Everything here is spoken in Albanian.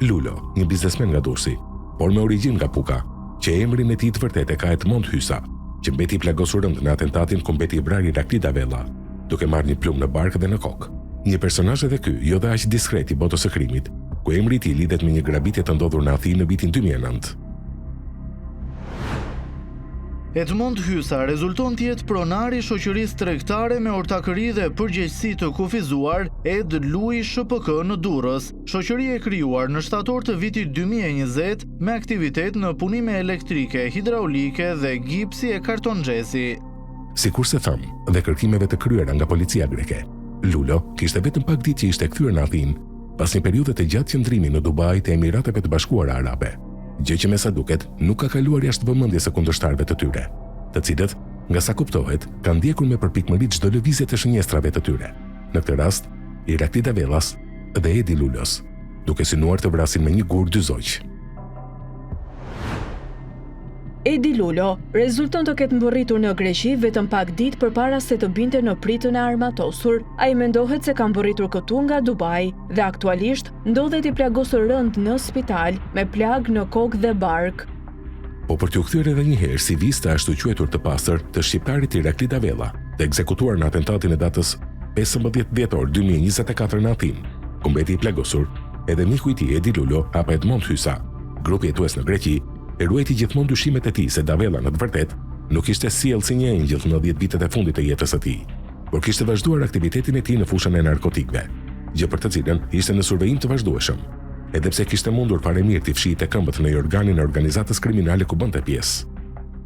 Lulo, një biznesmen nga Durrësi, por me origjinë nga Puka, që emrin e tij të vërtetë ka Edmond Hysa, që mbeti i plagosur rënd në atentatin ku mbeti i vrarë Irakli Davella, duke marrë një plumë në barkë dhe në kokë. Një personazh edhe ky, jo dhe aq diskret i botës së krimit, ku emri i tij lidhet me një grabitje të ndodhur në Athinë në vitin 2009. Edmond Hysa rezulton të jetë pronari i shoqërisë tregtare me ortakëri dhe përgjegjësi të kufizuar Ed Lui SHPK në Durrës, shoqëri e krijuar në shtator të vitit 2020 me aktivitet në punime elektrike, hidraulike dhe gipsi e kartonxhesi. Sikur se thamë, dhe kërkimeve të kryera nga policia greke, Lulo kishte vetëm pak ditë që ishte kthyer në Athinë pas një periudhe të gjatë qëndrimi në Dubai të Emirateve të Bashkuara Arabe, gjë që me sa duket nuk ka kaluar jashtë vëmendjes së kundërshtarëve të tyre, të cilët, nga sa kuptohet, kanë ndjekur me përpikmëri çdo lëvizje të shënjestrave të tyre. Në këtë rast, Irakli Davellas dhe Edi Lulos, duke synuar të vrasin me një gur dy zoq. Edi Lulo rezulton të ketë mbërritur në Greqi vetëm pak ditë përpara se të binte në pritën e armatosur. Ai mendohet se ka mbërritur këtu nga Dubai dhe aktualisht ndodhet i plagosur rënd në spital me plag në kokë dhe bark. Po për t'u kthyer edhe një herë si viste ashtu quajtur të pastër të shqiptarit Irakli Davella, të ekzekutuar në atentatin e datës 15 dhjetor 2024 në Athinë, ku mbeti i plagosur edhe miku i tij Edi Lulo apo Edmond Hysa, grupi jetues në Greqi, e ruajti gjithmonë dyshimet e tij se Davella në të vërtetë nuk ishte sjellë si një engjëll në 10 vitet e fundit të jetës së tij, por kishte vazhduar aktivitetin e tij në fushën e narkotikëve, gjë për të cilën ishte në survejim të vazhdueshëm, edhe pse kishte mundur fare mirë të fshihte këmbët në një organin e organizatës kriminale ku bënte pjesë.